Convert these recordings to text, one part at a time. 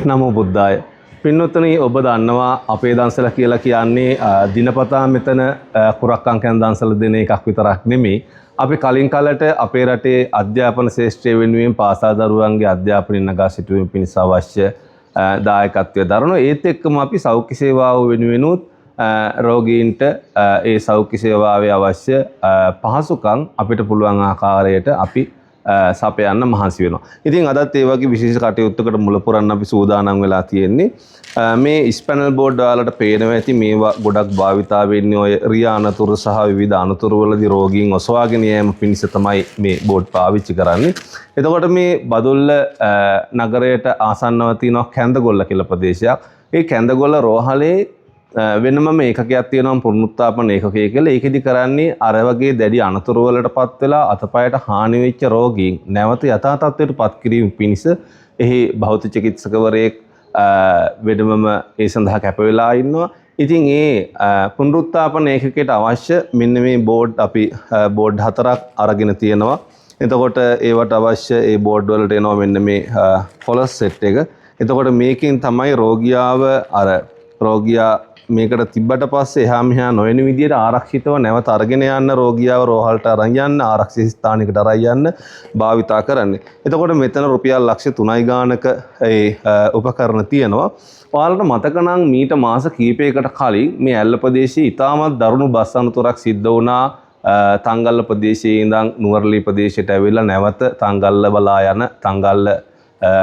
නමෝ බුද්ධාය. පින්නොතනි ඔබ දන්නවා අපේ දන්සල කියලා කියන්නේ දිනපතා මෙතන කුරක්කංකයන් දන්සල දෙන එකක් විතරක් නෙමෙයි. අපි කලින් කාලට අපේ රටේ අධ්‍යාපන ශාස්ත්‍රය වෙනුවෙන් පාසල් දරුවන්ගේ අධ්‍යාපනය නගා සිටුවීම පිණිස අවශ්‍ය දායකත්වය දරනවා. ඒත් එක්කම අපි සෞඛ්‍ය සේවාව වෙනුවෙනුත් රෝගීන්ට ඒ සෞඛ්‍ය සේවාවේ අවශ්‍ය පහසුකම් අපිට පුළුවන් ආකාරයට අපි සපයන්න මහන්සි වෙනවා. ඉතින් අදත් ඒ වගේ විශේෂ කටයුත්තකට මුල පුරන්න අපි සූදානම් වෙලා තියෙන්නේ. මේ ස්පැනල් බෝඩ් වලට පේනවා ඇති මේවා ගොඩක් භාවිතා වෙන්නේ ඔය රියා අනතුරු සහ විවිධ අනතුරු වලදී රෝගීන් ඔසවාගෙන යෑම පිණිස තමයි මේ බෝඩ් පාවිච්චි කරන්නේ. එතකොට මේ බදුල්ල නගරයට ආසන්නව තියෙන කැන්දගොල්ල කියලා ප්‍රදේශයක්. ඒ කැන්දගොල්ල රෝහලේ වෙනම ඒකකයක් තියෙනවා පුනරුත්ථාපන ඒකකය කියලා. ඒකෙදි කරන්නේ අර වගේ දැඩි අනතුරු වලටපත් වෙලා අතපයට හානි වෙච්ච රෝගීන් නැවත යථා තත්ත්වයටපත් කිරීම පිණිස එහි භෞතික චිකිත්සකවරයෙක් වෙනමම ඒ සඳහා කැප වෙලා ඉන්නවා. ඉතින් ඒ පුනරුත්ථාපන ඒකකයට අවශ්‍ය මෙන්න මේ බෝඩ් අපි බෝඩ් 4ක් අරගෙන තියෙනවා. එතකොට ඒවට අවශ්‍ය ඒ බෝඩ් වලට එනවා මෙන්න මේ ෆොලස් සෙට් එක. එතකොට මේකෙන් තමයි රෝගියා මේකට තිබ්බට පස්සේ එහා මෙහා නොවන විදියට ආරක්ෂිතව නැවත අරගෙන යන්න රෝගියාව රෝහලට අරන් යන්න ආරක්ෂිත ස්ථානයකට අරන් යන්න භාවිතා කරන්නේ. එතකොට මෙතන රුපියල් ලක්ෂ 3යි ගානක ඒ උපකරණ තියෙනවා. ඔයාලට මතක නම් මීට මාස කීපයකට කලින් මේ ඇල්ල ප්‍රදේශයේ ඉතාමත් දරුණු බස් අනතුරක් සිද්ධ වුණා. තංගල්ල ප්‍රදේශයේ ඉඳන් නුවරඑළිය ප්‍රදේශයට ඇවිල්ලා නැවත තංගල්ල බලා යන තංගල්ල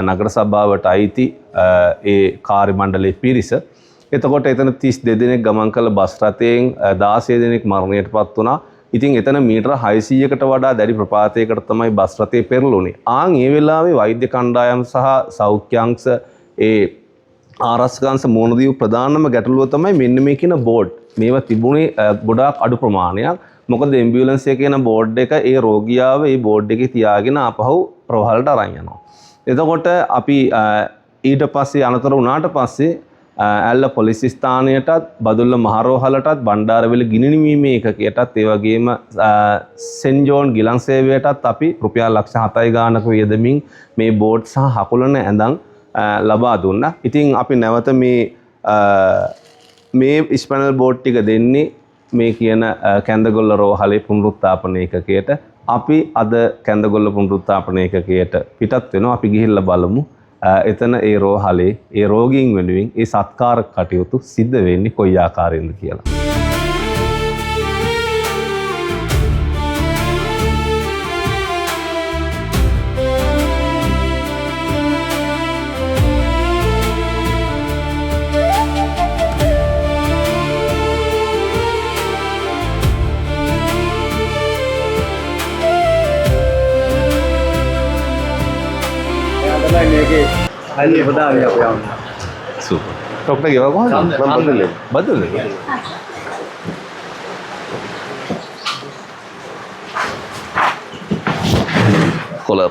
නගර සභාවට අයිති ඒ කාර්ය මණ්ඩලයේ පිරිස. එතකොට එතන 32 දෙනෙක් ගමන් කළ බස් රථයෙන් 16 දෙනෙක් මරණයටපත් වුණා. ඉතින් එතන මීටර 600කට වඩා දැඩි ප්‍රපාතයකට තමයි බස් රථය පෙරළුනේ. ඒ වෙලාවේ වෛද්‍ය කණ්ඩායම් සහ සෞඛ්‍යාංශ ඒ ආරක්ෂකංශ මොන දීපු ප්‍රධානම ගැටලුව තමයි මෙන්න මේ කියන බෝඩ්. මේවා තිබුණේ ගොඩාක් අඩු ප්‍රමාණයක්. මොකද ඇම්බියුලන්ස් එකේ යන බෝඩ් එක ඒ රෝගියාව ඒ බෝඩ් එකේ තියාගෙන ආපහු රෝහලට අරන් යනවා. එතකොට අපි ඊට පස්සේ අනතුර වුණාට පස්සේ ඇල්ල පොලිස් ස්ථානයටත් බදුල්ල මහරෝහලටත් බණ්ඩාරවිල ගිනි නිවීමේ ඒකකයටත් ඒ වගේම සෙන් ජෝන් ගිලන් සේවයටත් අපි රුපියල් ලක්ෂ 7යි ගානක වියදමින් මේ බෝඩ් සහ හකුලන ඇඳන් ලබා දුන්නා. ඉතින් අපි නැවත මේ ස්පැනල් බෝඩ් ටික දෙන්නේ මේ කියන කැන්දගොල්ල රෝහලේ පුනරුත්ථාපන ඒකකයට. අපි අද කැන්දගොල්ල පුනරුත්ථාපන ඒකකයට පිටත් වෙනවා. අපි ගිහිල්ලා බලමු එතන ඒ රෝහලේ ඒ රෝගීන් වෙනුවෙන් ඒ සත්කාර කටයුතු සිද්ධ වෙන්නේ කොයි ආකාරයෙන්ද කියලා. Ini benar ya apa yang super. Dokter gimana? Betul. Kolar.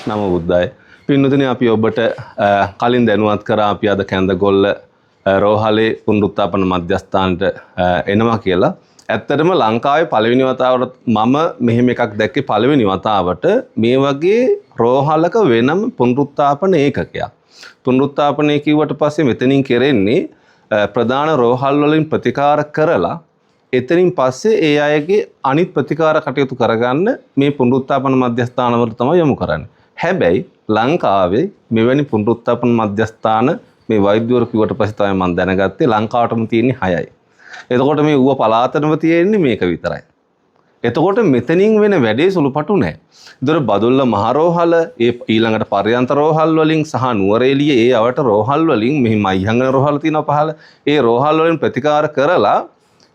නමෝ බුද්ධාය. පින්නතුනි අපි ඔබට කලින් දැනුවත් කරා අපි අද කැන්දගොල්ල රෝහලේ පුනරුත්ථාපන මධ්‍යස්ථානට එනවා කියලා. ඇත්තටම ලංකාවේ පළවෙනි වතාවට මම මෙහෙම එකක් දැක්කේ පළවෙනි වතාවට මේ වගේ රෝහලක වෙනම පුනරුත්ථාපන ඒකකයක්. පුනරුත්ථාපනය කිව්වට පස්සේ මෙතනින් කෙරෙන්නේ ප්‍රධාන රෝහල් වලින් ප්‍රතිකාර කරලා එතනින් පස්සේ ඒ අයගේ අනිත් ප්‍රතිකාර කටයුතු කරගන්න මේ පුනරුත්ථාපන මධ්‍යස්ථානවල තමයි යොමු කරන්නේ. හැබැයි ලංකාවේ මෙවැනි පුනරුත්ථාපන මධ්‍යස්ථාන මේ වෛද්‍යවරු කිව්වට පස්සේ තමයි මම දැනගත්තේ ලංකාවටම තියෙන්නේ 6යි. එතකොට මේ ඌව පලාතනම තියෙන්නේ මේක විතරයි. එතකොට මෙතනින් වෙන වැඩේ සුළුපටු නැහැ. ඒතර බදුල්ල මහරෝහල ඒ ඊළඟට පර්යන්ත රෝහල් වලින් සහ නුවරඑළිය ඒ අවට රෝහල් වලින් මෙහි මයිහංගන රෝහල තියෙනවා පහළ. ඒ රෝහල් වලින් ප්‍රතිකාර කරලා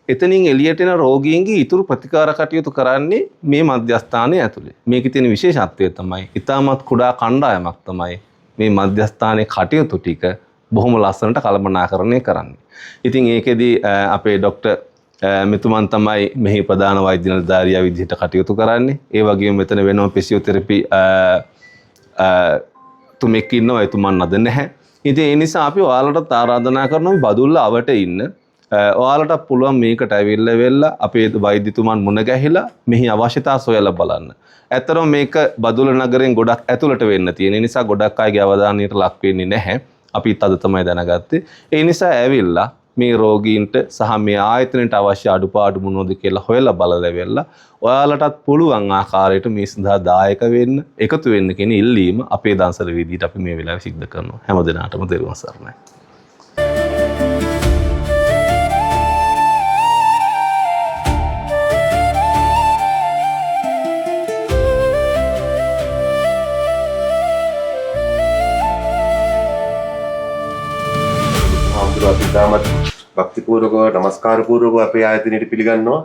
එතනින් එළියට එන රෝගීන්ගේ ඉතුරු ප්‍රතිකාර කටයුතු කරන්නේ මේ මධ්‍යස්ථානයේ ඇතුලේ. මේකේ තියෙන විශේෂත්වය තමයි ඊටමත් කුඩා කණ්ඩායමක් තමයි මේ මධ්‍යස්ථානයේ කටයුතු ටික බොහොම ලස්සනට කළමනාකරණය කරන්නේ. ඉතින් ඒකෙදි අපේ ડોක්ටර් මෙතුමන් තමයි මෙහි ප්‍රධාන වෛද්‍ය නිලධාරියා විදිහට කටයුතු කරන්නේ. ඒ වගේම මෙතන වෙනම ෆිසියෝതെරපි තුමෙක් ඉන්නවා. එතුමන් අද නැහැ. ඉතින් ඒ නිසා අපි ඔයාලට ආරාධනා කරනවා බදුල්ල අවට ඉන්න ඔයාලට පුළුවන් මේකට ඇවිල්ලා වෙලා අපේ වෛද්‍යතුමන් මුණ ගැහිලා මෙහි අවශ්‍යතා සොයලා බලන්න. ඇත්තටම මේක බදුල්ල නගරෙන් ගොඩක් ඇතුළට වෙන්න තියෙන නිසා ගොඩක් අයගේ අවධානයට ලක් වෙන්නේ නැහැ. අපිත් අද තමයි දැනගත්තේ. ඒ නිසා ඇවිල්ලා මේ රෝගීන්ට සහ මේ ආයතනයට අවශ්‍ය අඩුපාඩු මොනවද කියලා හොයලා බලලා වෙලා ඔයාලටත් පුළුවන් ආකාරයට මේ සඳහා දායක වෙන්න එකතු වෙන්න කියන ඉල්ලීම අපේ දන්සල වීදියට අපි මේ වෙලාවේ සිද්ධ කරනවා. හැම දිනාටම දරුවන් සරණයි. අපි තාමත් භක්තිපූර්වකව නමස්කාරපූර්වකව අපේ ආයතනයට පිළිගන්නවා.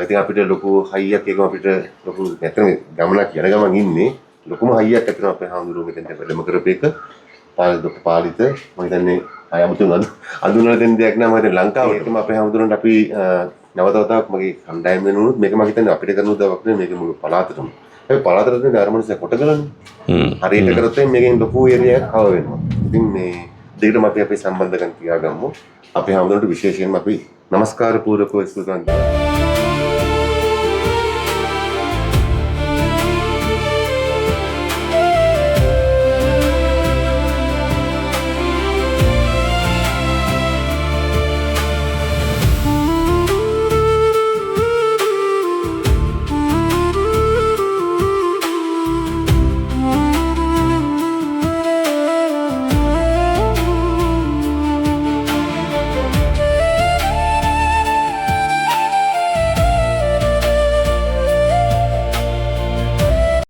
ඉතින් අපිට ලොකු හයියක් එකම අපිට ලොකු නැත්නම් ගමනක් යන ගමන් ඉන්නේ ලොකුම හයියක් ඇතිවෙනවා අපේ හාමුදුරුවෝ මෙතෙන්ට වැඩම කරපේක. පාලිත මම හිතන්නේ අයමුතුන් අඳුනන දෙන්න දෙයක් නෑ. මම හිතන්නේ ලංකාවේම අපේ හාමුදුරුවන්ට අපි නවතවතාවක් මගේ කණ්ඩායම වෙනුනොත් මේක මම හිතන්නේ අපිට කරන උදව්වක් නෙමෙයි මේක මුළු පළාතටම. ඒ පළාතට දෙන අරමුණස කොටගලන්නේ. හරියට කරොත් මේකෙන් ලොකු ඒරියාවක් කව වෙනවා. ඉතින් මේ දෙකටම අපි අපේ සම්බන්ධකම් තියාගමු. අපේ හැමෝටම විශේෂයෙන්ම අපි নমස්කාර පූර්වකව ස්තුති කරනවා.